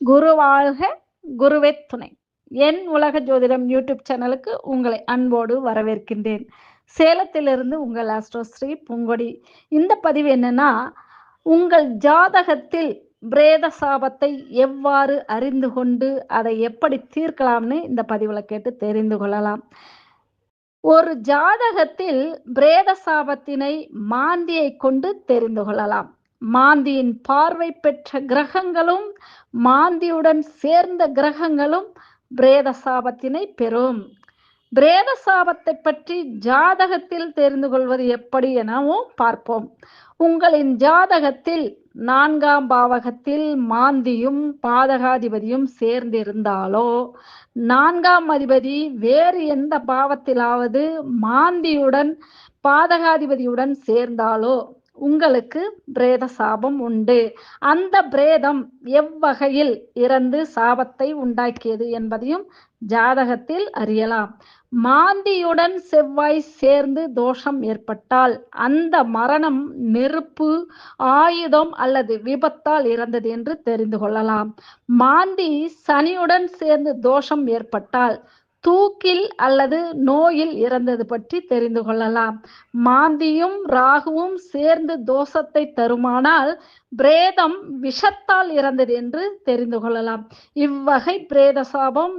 குரு வாழ்க, குருவே துணை. என் உலக ஜோதிடம் யூடியூப் சேனலுக்கு உங்களை அன்போடு வரவேற்கின்றேன். சேலத்திலிருந்து உங்கள் ஆஸ்ட்ரோஸ்ரீ பூங்கொடி. இந்த பதிவு என்னன்னா, உங்கள் ஜாதகத்தில் பிரேத சாபத்தை எவ்வாறு அறிந்து கொண்டு அதை எப்படி தீர்க்கலாம்னு இந்த பதிவுல கேட்டு தெரிந்து கொள்ளலாம். ஒரு ஜாதகத்தில் பிரேத சாபத்தினை மாந்தியை கொண்டு தெரிந்து கொள்ளலாம். மாந்தியின் பார்வை பெற்ற கிரகங்களும் மாந்தியுடன் சேர்ந்த கிரகங்களும் பிரேத சாபத்தினை பெறும். பிரேத சாபத்தை பற்றி ஜாதகத்தில் தெரிந்து கொள்வது எப்படி எனவும் பார்ப்போம். உங்களின் ஜாதகத்தில் 4ஆம் பாவகத்தில் மாந்தியும் பாதகாதிபதியும் சேர்ந்திருந்தாலோ, 4ஆம் அதிபதி வேறு எந்த பாவத்திலாவது மாந்தியுடன் பாதகாதிபதியுடன் சேர்ந்தாலோ உங்களுக்கு பிரேத சாபம் உண்டு. அந்த பிரேதம் எவ்வகையில் இறந்து சாபத்தை உண்டாக்கியது என்பதையும் ஜாதகத்தில் அறியலாம். மாந்தியுடன் செவ்வாய் சேர்ந்து தோஷம் ஏற்பட்டால் அந்த மரணம் நெருப்பு, ஆயுதம் அல்லது விபத்தால் இறந்தது என்று தெரிந்து கொள்ளலாம். மாந்தி சனியுடன் சேர்ந்து தோஷம் ஏற்பட்டால் தூக்கில் அல்லது நோயில் இறந்தது பற்றி தெரிந்து கொள்ளலாம். மாந்தியும் ராகுவும் சேர்ந்து தோஷத்தை தருமானால் பிரேதம் விஷத்தால் இறந்தது என்று தெரிந்து கொள்ளலாம். இவ்வகை பிரேத சாபம்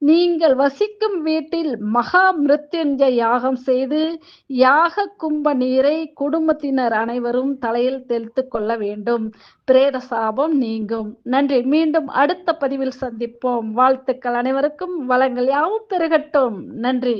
நீங்கள் வசிக்கும் வீட்டில் மகா மிருத்யுஞ்சய யாகம் செய்து யாக கும்ப நீரை குடும்பத்தினர் அனைவரும் தலையில் தெளித்து கொள்ள வேண்டும். பிரேத சாபம் நீங்கும். நன்றி. மீண்டும் அடுத்த பதிவில் சந்திப்போம். வாழ்த்துக்கள். அனைவருக்கும் வளங்கள் யாவும் பெருகட்டும். நன்றி.